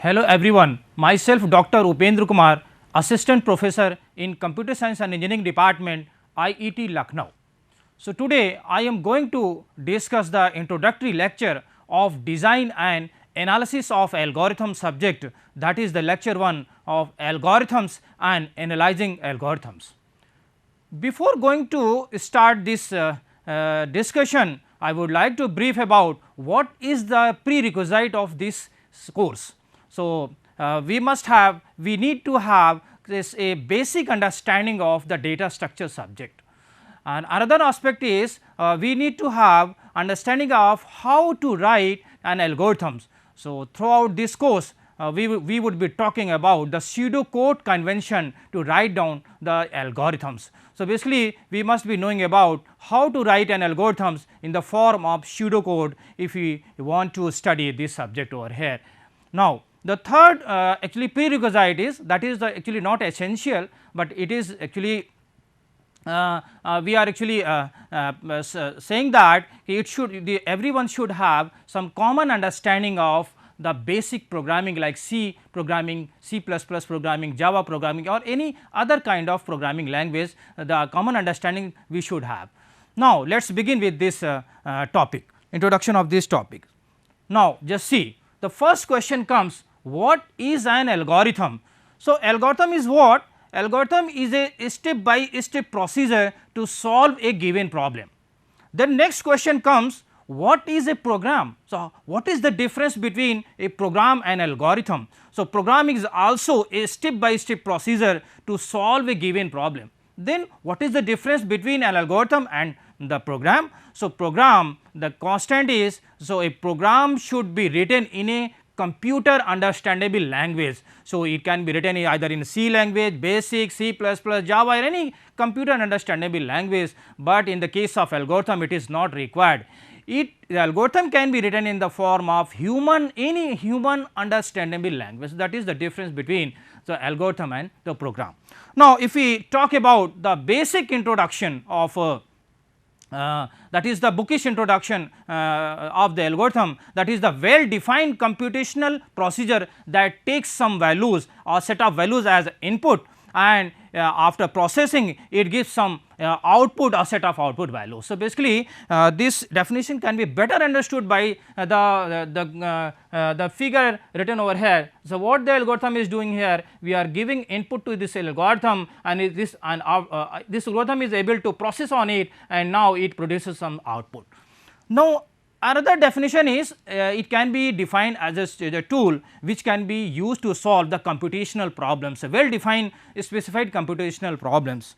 Hello everyone, myself Dr. Upendra Kumar, Assistant Professor in Computer Science and Engineering Department, IET Lucknow. So, today I am going to discuss the introductory lecture of Design and Analysis of Algorithm subject, that is the lecture 1 of Algorithms and Analyzing Algorithms. Before going to start this discussion, I would like to brief about what is the prerequisite of this course. So, we need to have this a basic understanding of the data structure subject, and another aspect is we need to have understanding of how to write an algorithms. So, throughout this course we would be talking about the pseudocode convention to write down the algorithms. So, basically we must be knowing about how to write an algorithms in the form of pseudocode if we want to study this subject over here. Now, the third actually prerequisite is, that is the actually not essential, but it is actually we are actually saying that it should everyone should have some common understanding of the basic programming like C programming, C++ programming, Java programming or any other kind of programming language, the common understanding we should have. Now, let us begin with this topic, introduction of this topic. Now, just see, the first question comes, what is an algorithm? So, algorithm is what? Algorithm is a step by step procedure to solve a given problem. Then next question comes, what is a program? So, what is the difference between a program and algorithm? So, programming is also a step by step procedure to solve a given problem. Then what is the difference between an algorithm and the program? So, program, the constant is, so a program should be written in a computer understandable language. So, it can be written either in C language, basic, C++, Java or any computer understandable language, but in the case of algorithm it is not required. The algorithm can be written in the form of any human understandable language, that is the difference between the algorithm and the program. Now, if we talk about the basic introduction of that is the bookish introduction of the algorithm, that is the well defined computational procedure that takes some values or set of values as input, and after processing it gives some output or set of output values. So, basically this definition can be better understood by the figure written over here. So, what the algorithm is doing here, we are giving input to this algorithm and this algorithm is able to process on it, and now it produces some output. Now, another definition is it can be defined as a tool which can be used to solve the computational problems, well defined specified computational problems.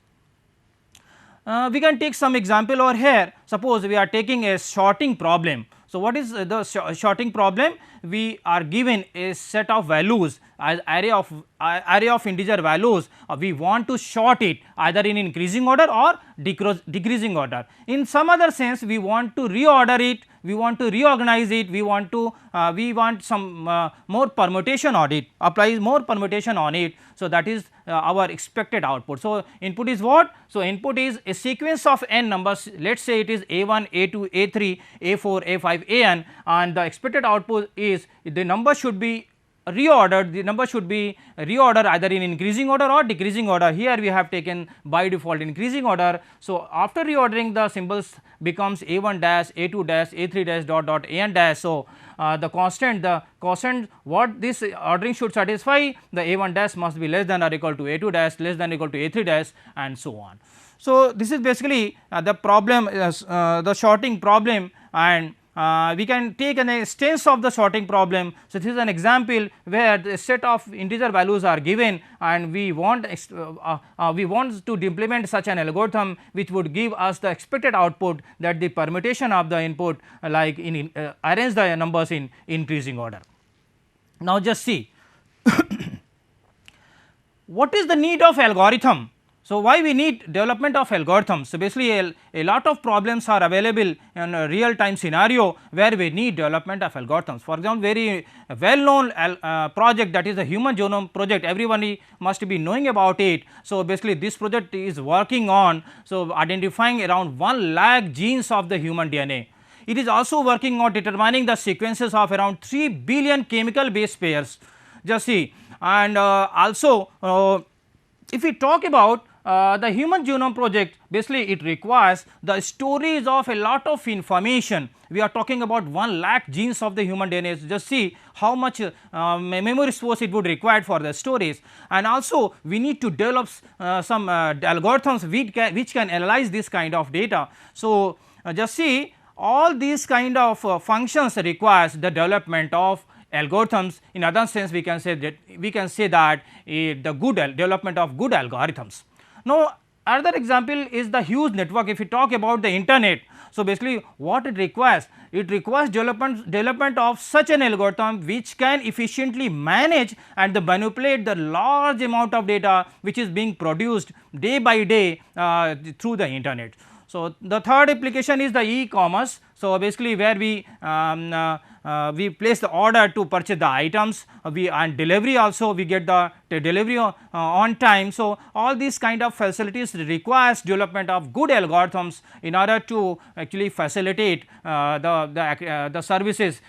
We can take some example over here. Suppose we are taking a sorting problem. So, what is the sorting problem? We are given a set of values as array of integer values. We want to sort it either in increasing order or decreasing order. In some other sense, we want to reorder it, we want to reorganize it, we want some more permutation on it, apply more permutation on it. So, that is our expected output. So, input is what? So, input is a sequence of n numbers, let us say it is A1, A2, A3, A4, A5, An, and the expected output is the number should be reordered, either in increasing order or decreasing order. Here we have taken by default increasing order. So, after reordering the symbols becomes A1 dash, A2 dash, A3 dash dot dot An dash. So, the constant what this ordering should satisfy, the A1 dash must be less than or equal to A2 dash, less than or equal to A3 dash, and so on. So, this is basically the problem, the sorting problem, and we can take an instance of the sorting problem. So, this is an example where the set of integer values are given, and we want to implement such an algorithm which would give us the expected output, that the permutation of the input like arrange the numbers in increasing order. Now, just see what is the need of algorithm. So, why we need development of algorithms? So, basically a lot of problems are available in a real time scenario where we need development of algorithms. For example, very well known project, that is the Human Genome Project, everyone must be knowing about it. So, basically this project is working on identifying around 1 lakh genes of the human DNA. It is also working on determining the sequences of around 3 billion chemical base pairs. Just see, and also if we talk about the Human Genome Project, basically it requires the storage of a lot of information. We are talking about 1 lakh genes of the human DNA. Just see how much memory space it would require for the storage, and also we need to develop some algorithms which can analyze this kind of data. So, just see, all these kind of functions requires the development of algorithms. In other sense, we can say that the good development of good algorithms. Now, another example is the huge network. If we talk about the internet, so basically what it requires development of such an algorithm which can efficiently manage and manipulate the large amount of data which is being produced day by day through the internet. So, the third application is the e-commerce. So, basically where we place the order to purchase the items, and delivery also we get the delivery on time. So, all these kind of facilities requires development of good algorithms in order to actually facilitate the services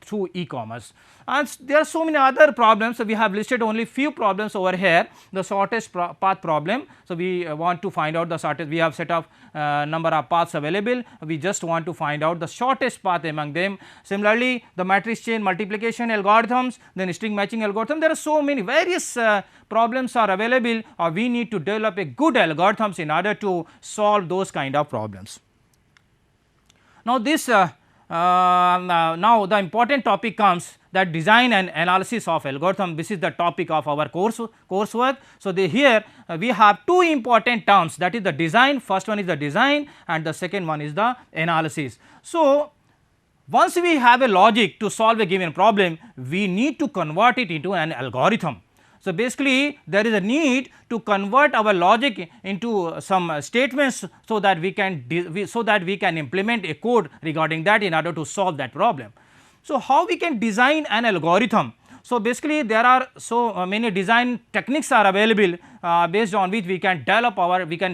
through e-commerce. And there are so many other problems. So, we have listed only few problems over here. The shortest path problem. So, we want to find out the shortest. We have set of number of paths available. We just want to find out the shortest path among them. Similarly, the matrix chain multiplication algorithms, then string matching algorithm. There are so many various problems are available, or we need to develop a good algorithms in order to solve those kind of problems. Now, this now the important topic comes, that design and analysis of algorithm. This is the topic of our coursework. So, here we have two important terms, that is the design. First one is the design and the second one is the analysis. So, once we have a logic to solve a given problem, we need to convert it into an algorithm. So, basically there is a need to convert our logic into some statements, so that we can implement a code regarding that in order to solve that problem. So, how we can design an algorithm? So, basically there are so many design techniques are available based on which we can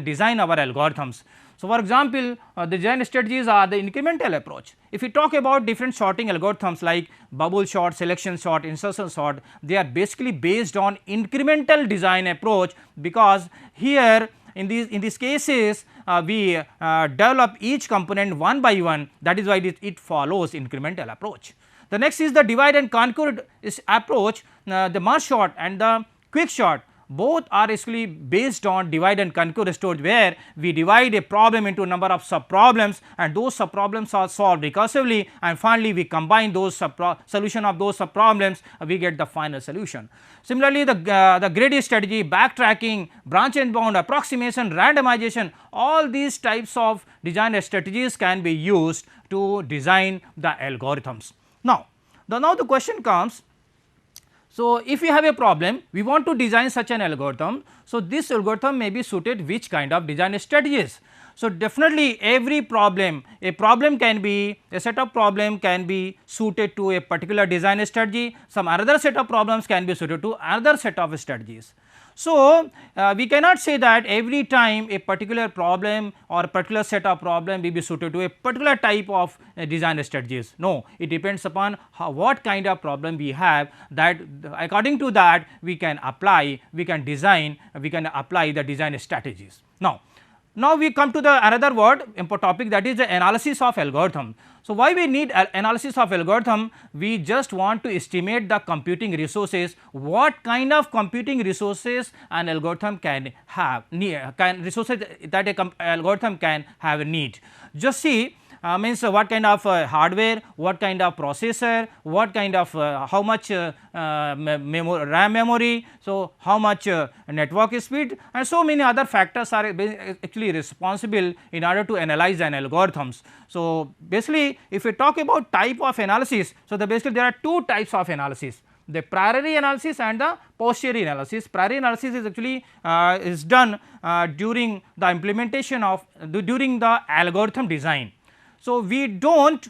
design our algorithms. So, for example, the design strategies are the incremental approach. If we talk about different sorting algorithms like bubble sort, selection sort, insertion sort, they are basically based on incremental design approach, because here in these cases we develop each component one by one, that is why it follows incremental approach. The next is the divide and conquer approach. The merge sort and the quick sort, both are actually based on divide and conquer approach, where we divide a problem into a number of sub problems, and those sub problems are solved recursively, and finally we combine those solution of those sub problems, we get the final solution. Similarly, the grid strategy, backtracking, branch and bound, approximation, randomization, all these types of design strategies can be used to design the algorithms. Now the question comes, so if we have a problem, we want to design such an algorithm. So, this algorithm may be suited which kind of design strategies? So, definitely every problem, a set of problem can be suited to a particular design strategy, some other set of problems can be suited to another set of strategies. So, we cannot say that every time a particular problem or a particular set of problem will be suited to a particular type of design strategies. No, it depends upon what kind of problem we have, that according to that we can apply the design strategies. Now we come to the another topic, that is the analysis of algorithm. So, why we need analysis of algorithm? We just want to estimate the computing resources, what kind of computing resources an algorithm can have, resources that a algorithm can have a need. Just see, means what kind of hardware, what kind of processor, what kind of how much RAM memory, so how much network speed, and so many other factors are actually responsible in order to analyze an algorithms. So, basically if we talk about type of analysis, so basically there are two types of analysis, the priori analysis and the posteriori analysis. Priori analysis is actually is done during the implementation of during the algorithm design. So, we do not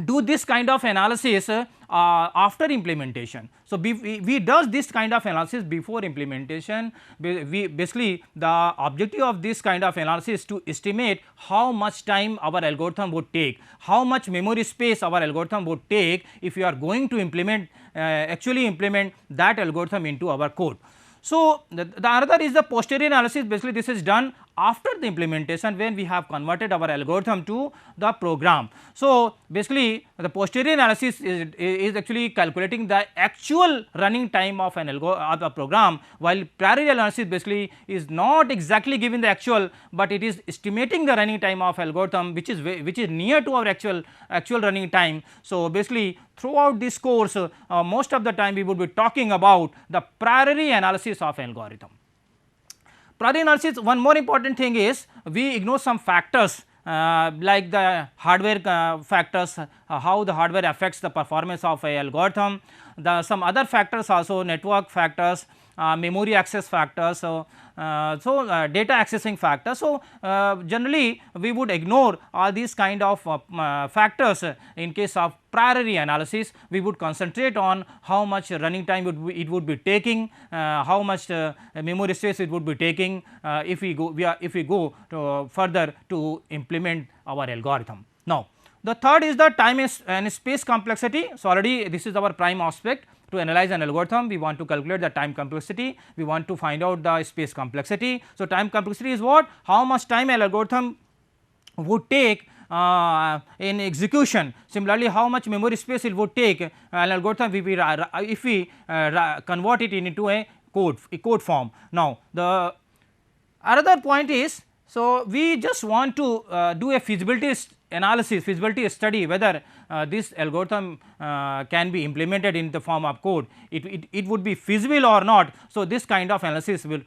do this kind of analysis after implementation. So, we does this kind of analysis before implementation. We basically the objective of this kind of analysis is to estimate how much time our algorithm would take, how much memory space our algorithm would take if you are going to implement actually implement that algorithm into our code. So, the another is the posterior analysis. Basically, this is done after the implementation when we have converted our algorithm to the program. So, basically the posterior analysis is actually calculating the actual running time of an of a program, while prior analysis basically is not exactly giving the actual, but it is estimating the running time of algorithm which is near to our actual running time. So, basically throughout this course most of the time we would be talking about the priori analysis of algorithm. Priori analysis, one more important thing is we ignore some factors like the hardware factors, how the hardware affects the performance of a algorithm, some other factors also, network factors, memory access factors, data accessing factors. So, generally we would ignore all these kind of factors in case of priori analysis. We would concentrate on how much running time it would be taking, how much memory space it would be taking if we go further to implement our algorithm. Now, the third is the time and space complexity. So, already this is our prime aspect. To analyze an algorithm, we want to calculate the time complexity, we want to find out the space complexity. So, time complexity is what? How much time an algorithm would take in execution. Similarly, how much memory space it would take an algorithm if we convert it into a code form. Now, the another point is, so we just want to do a feasibility analysis, feasibility study whether this algorithm can be implemented in the form of code, it would be feasible or not. So, this kind of analysis will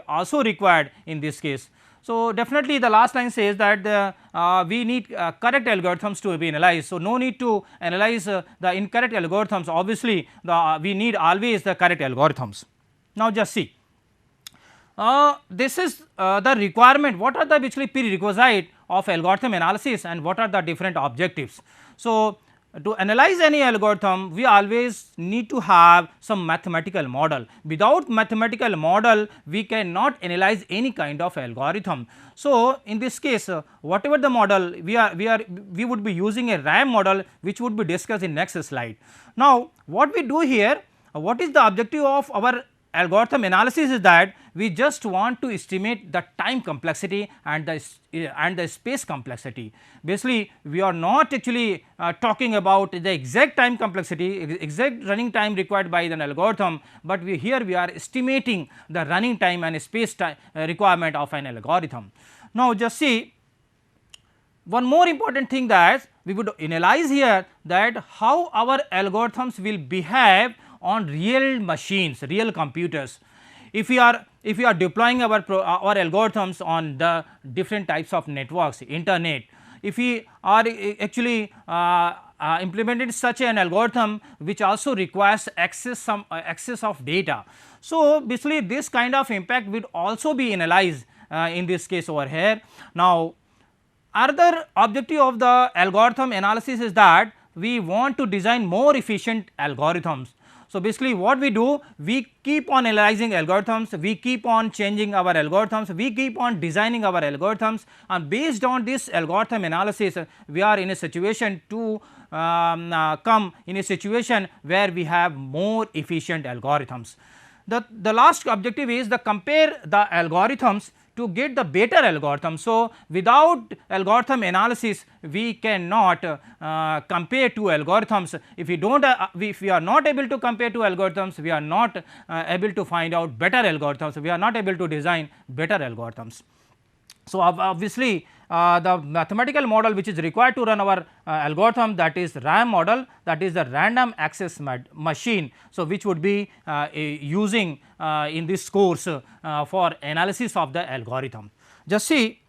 also required in this case. So, definitely the last line says that we need correct algorithms to be analyzed. So, no need to analyze the incorrect algorithms, obviously we need always the correct algorithms. Now, just see. This is the requirement, what are the basically prerequisite of algorithm analysis and what are the different objectives. So, to analyze any algorithm we always need to have some mathematical model. Without mathematical model we cannot analyze any kind of algorithm. So, in this case whatever the model we would be using a RAM model which would be discussed in next slide. Now, what we do here, what is the objective of our algorithm analysis is that we just want to estimate the time complexity and the space complexity. Basically, we are not actually talking about the exact time complexity, exact running time required by an algorithm, but here we are estimating the running time and space time requirement of an algorithm. Now, just see one more important thing that we would analyze here, that how our algorithms will behave on real machines, real computers. If we are deploying our algorithms on the different types of networks, internet, if we are actually implemented such an algorithm which also requires access of data. So, basically this kind of impact would also be analyzed in this case over here. Now, another objective of the algorithm analysis is that we want to design more efficient algorithms. So, basically what we do, we keep on analyzing algorithms, we keep on changing our algorithms, we keep on designing our algorithms, and based on this algorithm analysis we are in a situation to come in a situation where we have more efficient algorithms. The last objective is the compare the algorithms to get the better algorithm. So, without algorithm analysis we cannot compare two algorithms. If we are not able to compare two algorithms, we are not able to find out better algorithms, we are not able to design better algorithms. So, obviously the mathematical model which is required to run our algorithm, that is RAM model, that is the random access machine. So, which would be using in this course for analysis of the algorithm. Just see,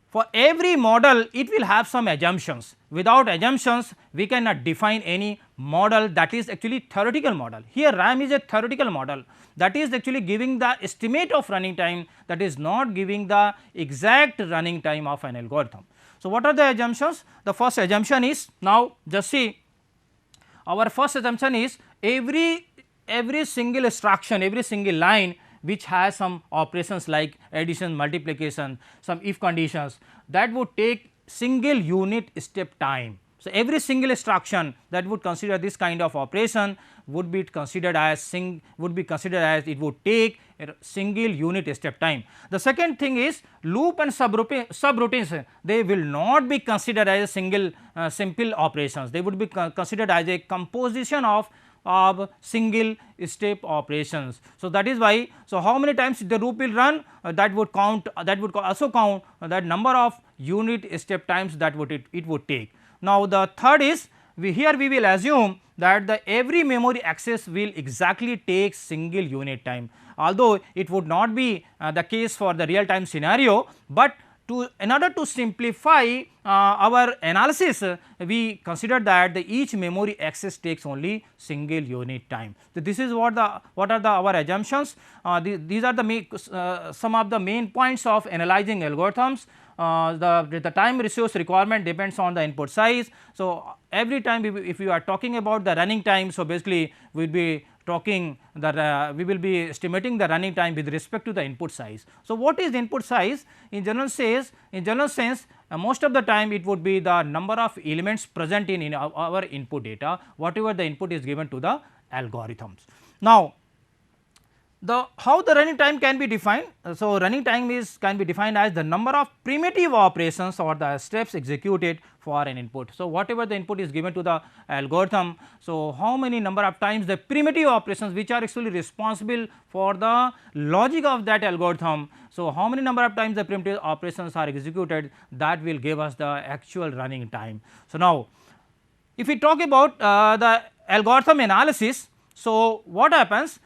for every model it will have some assumptions. Without assumptions we cannot define any model that is actually theoretical model. Here RAM is a theoretical model that is actually giving the estimate of running time, that is not giving the exact running time of an algorithm. So, what are the assumptions? The first assumption is, now just see, our first assumption is every single instruction, every single line which has some operations like addition, multiplication, some if conditions, that would take single unit step time. So, every single instruction that would consider this kind of operation would be considered as it would take a single unit step time. The second thing is loop and subroutines, they will not be considered as a single simple operations, they would be considered as a composition of single step operations. So, that is why, so how many times the loop will run, that would also count that number of unit step times that it would take. Now, the third is here we will assume that the every memory access will exactly take single unit time, although it would not be the case for the real time scenario, but in order to simplify our analysis, we consider that each memory access takes only single unit time. So, this is what are our assumptions. These are the some of the main points of analyzing algorithms. The time resource requirement depends on the input size. So, every time if you are talking about the running time, so basically we will be talking that we will be estimating the running time with respect to the input size. So, what is input size? In general sense, most of the time it would be the number of elements present in our input data, whatever the input is given to the algorithms. Now, how the running time can be defined? So, running time can be defined as the number of primitive operations or the steps executed for an input. So, whatever the input is given to the algorithm, so how many number of times the primitive operations which are actually responsible for the logic of that algorithm. So, how many number of times the primitive operations are executed, that will give us the actual running time. So, now if we talk about the algorithm analysis, so what happens?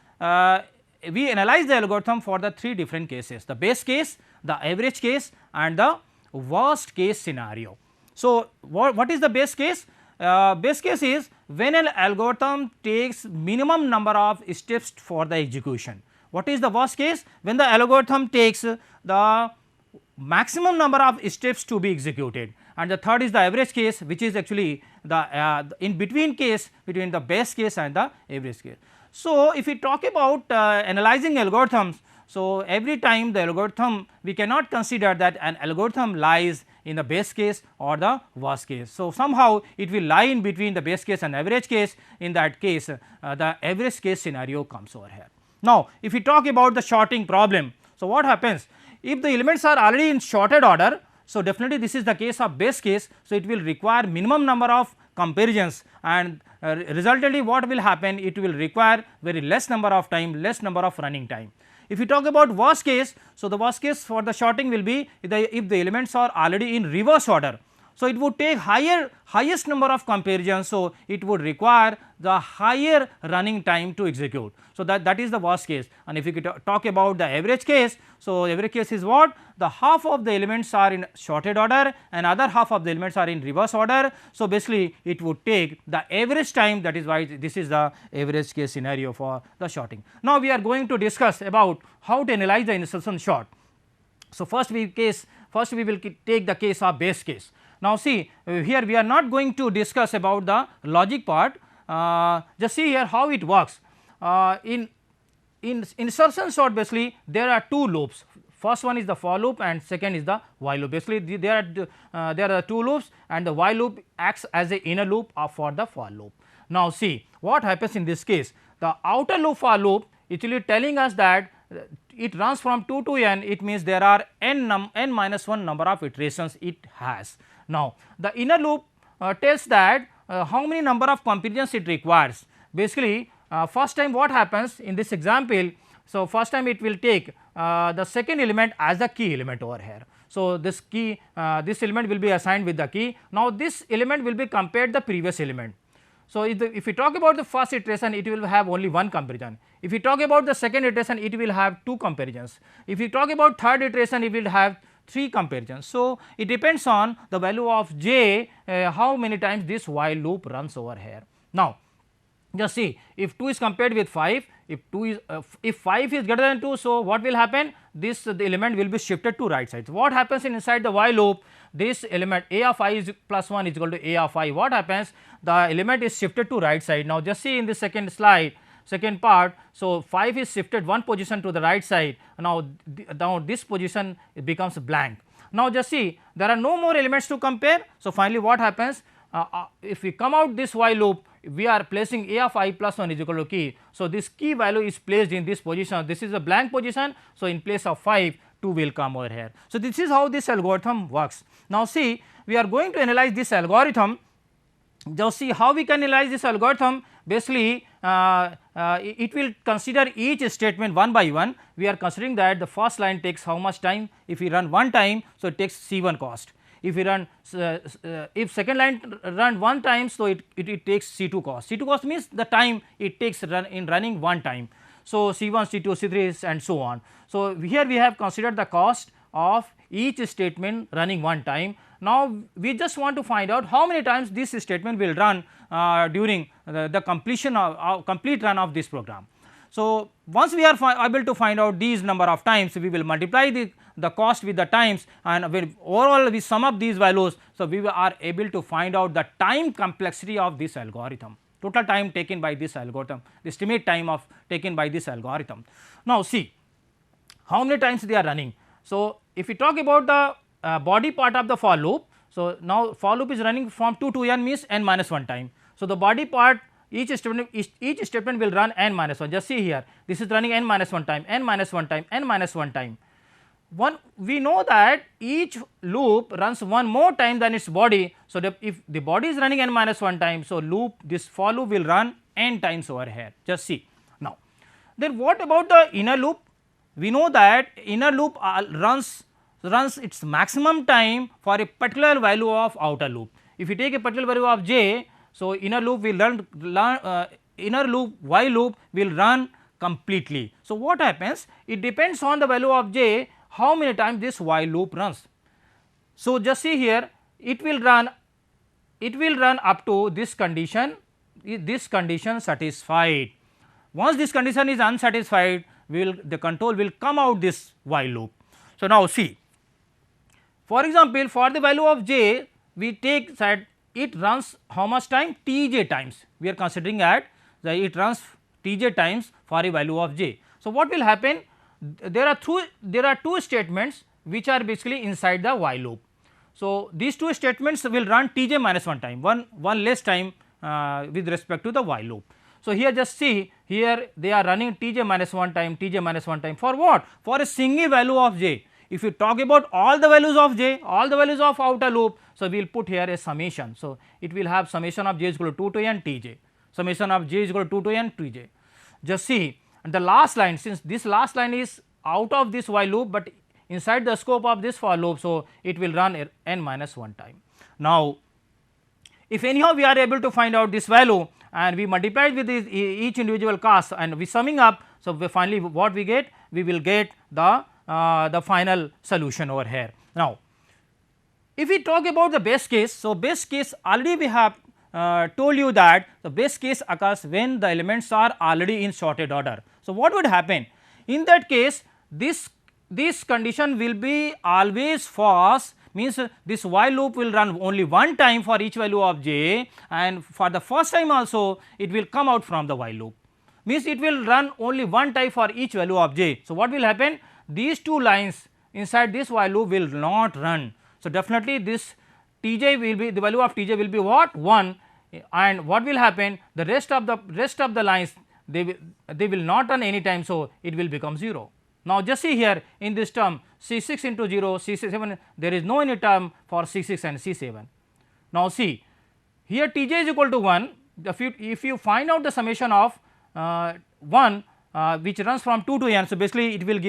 We analyze the algorithm for the three different cases: the base case, the average case and the worst case scenario. So, what is the base case? Base case is when an algorithm takes minimum number of steps for the execution. What is the worst case? When the algorithm takes the maximum number of steps to be executed, and the third is the average case, which is actually the in between case between the base case and the average case. So, if we talk about analyzing algorithms, so every time the algorithm, we cannot consider that an algorithm lies in the base case or the worst case. So, somehow it will lie in between the base case and average case. In that case, the average case scenario comes over here. Now, if we talk about the sorting problem, so what happens? If the elements are already in sorted order, so definitely this is the case of base case. So, it will require minimum number of comparisons, and resultantly what will happen? It will require very less number of time, less number of running time. If we talk about worst case, so the worst case for the sorting will be if the elements are already in reverse order. So, it would take highest number of comparisons. So, it would require the higher running time to execute. So, that is the worst case. And if we talk about the average case, so average case is what? The half of the elements are in sorted order and other half of the elements are in reverse order. So, basically it would take the average time, that is why this is the average case scenario for the sorting. Now, we are going to discuss about how to analyze the insertion sort. So, first we will take the case of base case. Now, see here we are not going to discuss about the logic part, just see here how it works. In insertion sort, basically there are two loops. First one is the for loop and second is the while loop. Basically there are two loops and the while loop acts as a inner loop for the for loop. Now, see what happens in this case. The outer loop for loop actually telling us that it runs from 2 to n, it means there are n minus 1 number of iterations it has. Now, the inner loop tells that how many number of comparisons it requires. Basically, first time what happens in this example, so first time it will take the second element as the key element over here. So, this key this element will be assigned with the key. Now, this element will be compared the previous element. So, if we talk about the first iteration, it will have only one comparison. If we talk about the second iteration, it will have two comparisons. If we talk about third iteration, it will have 3 comparisons. So, it depends on the value of j how many times this while loop runs over here. Now, Just see, if 2 is compared with 5, if 2 is if 5 is greater than 2, so what will happen, this the element will be shifted to right side. So, what happens inside the while loop, this element a of I is plus 1 is equal to a of I, what happens, the element is shifted to right side. Now, just see in the second slide, second part. So, 5 is shifted one position to the right side, now this position it becomes blank. Now, just see, there are no more elements to compare. So, finally, what happens, if we come out this while loop, we are placing a of I plus 1 is equal to key. So, this key value is placed in this position, this is a blank position. So, in place of 5, 2 will come over here. So, this is how this algorithm works. Now, see, we are going to analyze this algorithm. Just see how we can analyze this algorithm. Basically, it will consider each statement one by one. We are considering that the first line takes how much time. If we run one time, so it takes C1 cost. If we run if second line run one time, so it takes C2 cost. C2 cost means the time it takes in running one time. So, C1, C2, C3 and so on. So, here we have considered the cost of each statement running one time. Now, we just want to find out how many times this statement will run during the completion of complete run of this program. So, once we are able to find out these number of times, we will multiply the cost with the times, and when overall we sum up these values. So, we are able to find out the time complexity of this algorithm, total time taken by this algorithm, the estimate time of taken by this algorithm. Now, see how many times they are running. So, if we talk about the body part of the for loop, so now for loop is running from 2 to n means n minus 1 time. So, the body part each statement will run n minus 1. Just see here, this is running n minus 1 time, n minus 1 time, n minus 1 time. We know that each loop runs one more time than its body. So, if the body is running n minus 1 time, so this for loop will run n times over here. Just see now. Then what about the inner loop? We know that inner loop runs its maximum time for a particular value of outer loop. If you take a particular value of j, so inner loop will inner loop while loop will run completely. So, what happens? It depends on the value of j, how many times this while loop runs. So, just see here, it will run up to this condition satisfied. Once this condition is unsatisfied, the control will come out this while loop. So, now see, for example, for the value of j, we take that it runs how much time, Tj times, we are considering that it runs Tj times for a value of j. So, what will happen, there are two statements which are basically inside the while loop. So, these two statements will run Tj minus 1 time, one less time with respect to the while loop. So, here just see, here they are running Tj minus 1 time, Tj minus 1 time, for what? For a single value of j. If you talk about all the values of j, all the values of outer loop, so we will put here a summation. So, it will have summation of j is equal to 2 to n Tj, summation of j is equal to 2 to n Tj. Just see, and the last line, since this last line is out of this while loop, but inside the scope of this for loop, so it will run n minus 1 time. Now, if anyhow we are able to find out this value and we multiply it with this, each individual cost, and we summing up, so we finally what we get, we will get the final solution over here. Now, if we talk about the best case, so best case already we have told you that the best case occurs when the elements are already in sorted order. So, what would happen? In that case, this condition will be always false, means this while loop will run only one time for each value of j, and for the first time also it will come out from the while loop, means it will run only one time for each value of j. So, what will happen? These two lines inside this while loop will not run. So, definitely this Tj will be, the value of Tj will be what? 1, and what will happen? The rest of the lines they will not run any time. So, it will become 0. Now, just see here in this term C6 into 0, C7, there is no any term for C6 and C7. Now, see here Tj is equal to 1, if you find out the summation of 1 which runs from 2 to n, so basically it will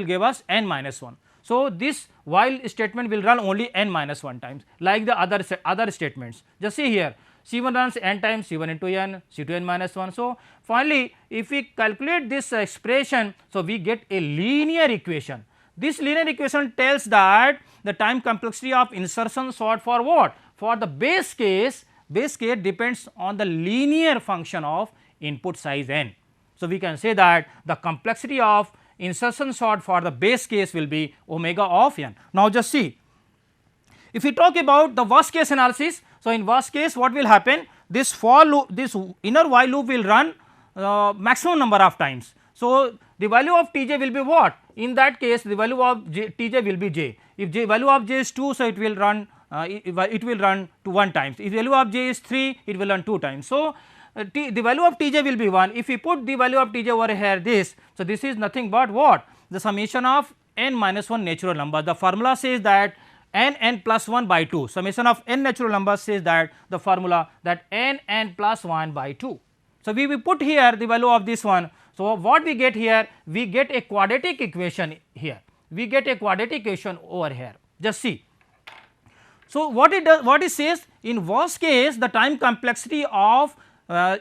give us n minus 1. So, this while statement will run only n minus 1 times, like the other statements. Just see here, C1 runs n times, C1 into n, C2 n minus 1. So, finally, if we calculate this expression, so we get a linear equation. This linear equation tells that the time complexity of insertion sort for what? For the base case base case depends on the linear function of input size n. So, we can say that the complexity of insertion sort for the base case will be omega of n. Now, just see, if we talk about the worst case analysis, so in worst case what will happen, this for loop, this inner while loop will run maximum number of times. So, the value of T j will be what? In that case the value of T j will be j. If value of j is 2, so it will run it will run to 1 times. If value of j is 3, it will run 2 times. So, the value of T j will be 1. If we put the value of T j over here this, so this is nothing but what? The summation of n minus 1 natural number. The formula says that n plus 1 by 2, summation of n natural numbers says that the formula that n plus 1 by 2. So, we will put here the value of this one. So, what we get here? We get a quadratic equation here, we get a quadratic equation over here, just see. So, what it does, what it says, in worst case the time complexity of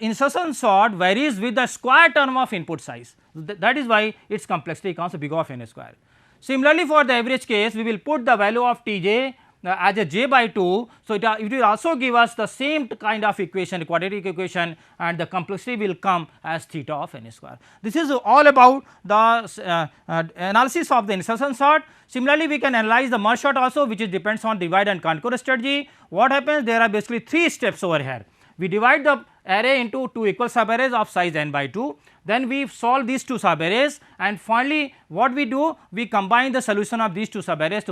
insertion sort varies with the square term of input size, that is why its complexity comes big of n square. Similarly, for the average case we will put the value of T j as a j by 2. So, it will also give us the same kind of equation, quadratic equation, and the complexity will come as theta of n square. This is all about the analysis of the insertion sort. Similarly, we can analyze the merge sort also, which is depends on divide and conquer strategy. What happens? There are basically 3 steps over here. We divide the array into 2 equal subarrays of size n by 2, then we solve these 2 subarrays, and finally what we do, we combine the solution of these 2 subarrays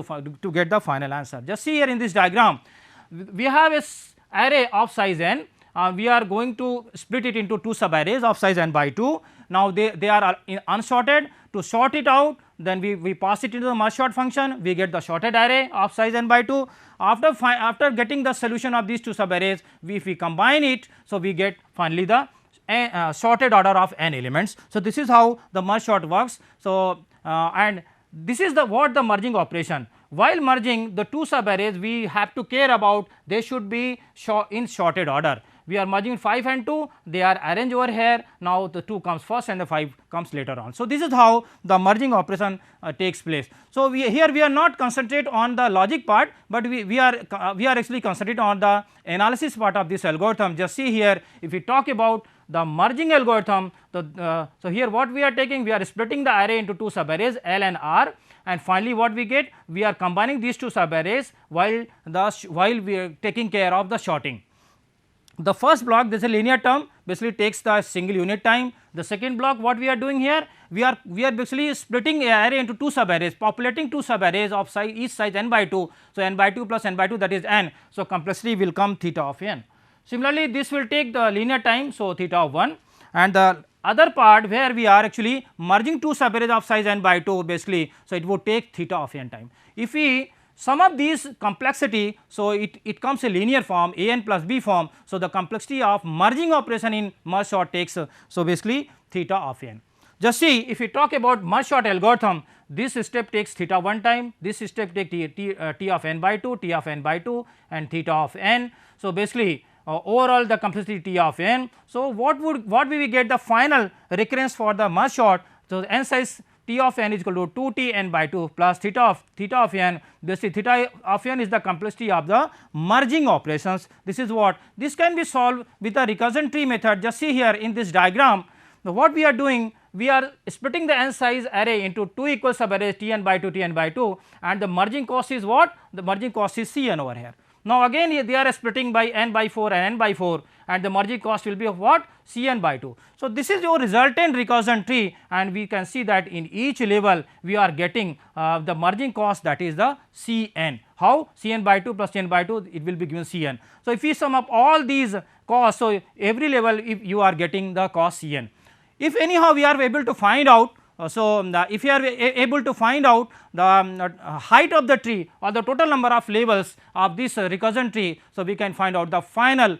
to get the final answer. Just see here in this diagram, we have a array of size n, we are going to split it into 2 subarrays of size n by 2. Now, they are unsorted. To sort it out, then we pass it into the merge sort function, we get the sorted array of size n by 2. After getting the solution of these 2 subarrays, if we combine it, so we get finally the sorted order of n elements. So, this is how the merge sort works. So, and this is the what the merging operation. While merging the 2 subarrays, we have to care about they should be in sorted order. We are merging 5 and 2, they are arranged over here. Now, the 2 comes first and the 5 comes later on. So, this is how the merging operation takes place. So, here we are not concentrate on the logic part, but we are actually concentrate on the analysis part of this algorithm. Just see here, if we talk about the merging algorithm, so here what we are taking, we are splitting the array into 2 subarrays L and R, and finally what we get, we are combining these 2 subarrays while we are taking care of the sorting. The first block, this is a linear term, basically takes the single unit time. The second block, what we are doing here, we are basically splitting a array into 2 subarrays, populating 2 subarrays of size each size n by 2. So, n by 2 plus n by 2, that is n. So, complexity will come theta of n. Similarly, this will take the linear time, so theta of 1, and the other part where we are actually merging 2 subarrays of size n by 2 basically, so it would take theta of n time. If we sum up these complexity, so it comes a linear form, a n plus b form. So, the complexity of merging operation in merge sort takes, so basically theta of n. Just see, if we talk about merge sort algorithm, this step takes theta 1 time, this step takes t of n by 2, t of n by 2, and theta of n. So, basically overall the complexity t of n. So, what will we get the final recurrence for the merge sort? So, n size t of n is equal to 2 t n by 2 plus theta of n. Basically, theta of n is the complexity of the merging operations. This is what, this can be solved with the recursion tree method. Just see here in this diagram, what we are doing, we are splitting the n size array into 2 equal subarrays t n by 2 t n by 2, and the merging cost is what? The merging cost is C n over here. Now, again they are splitting by n by 4 and n by 4, and the merging cost will be of what? C n by 2. So, this is your resultant recursion tree, and we can see that in each level we are getting the merging cost, that is the C n. How? C n by 2 plus C n by 2, it will be given C n. So, if we sum up all these costs, so every level if you are getting the cost C n. If anyhow we are able to find out, if you are able to find out the height of the tree or the total number of levels of this recursion tree, so we can find out the final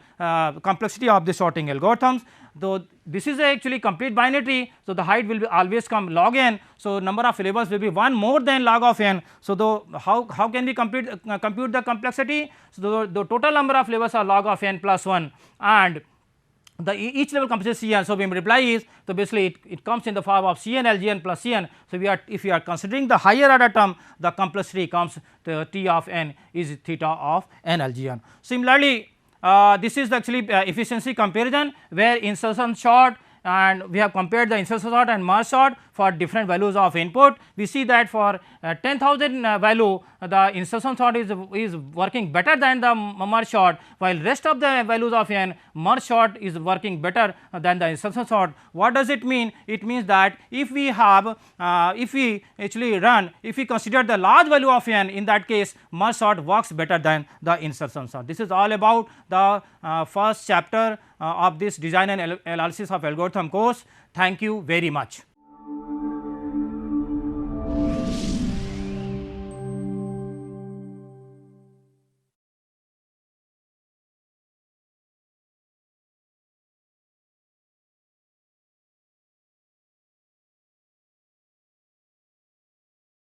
complexity of the sorting algorithms. Though this is actually complete binary tree, so the height will be always come log n. So, number of levels will be 1 more than log of n. So, though how can we compute the complexity? So, the total number of levels are log of n plus 1, and the each level comprises C n. So, we multiply is, so basically it comes in the form of C n L G n plus C n. So, if we are considering the higher order term, the complexity comes to T of n is theta of n L G n. Similarly, this is actually efficiency comparison, where insertion sort, and we have compared the insertion sort and merge sort for different values of input. We see that for 10,000 value, the insertion sort is working better than the merge sort, while rest of the values of n, merge sort is working better than the insertion sort. What does it mean? It means that if we have if we actually run, if we consider the large value of n, in that case merge sort works better than the insertion sort. This is all about the first chapter of this design and analysis of algorithm course. Thank you very much.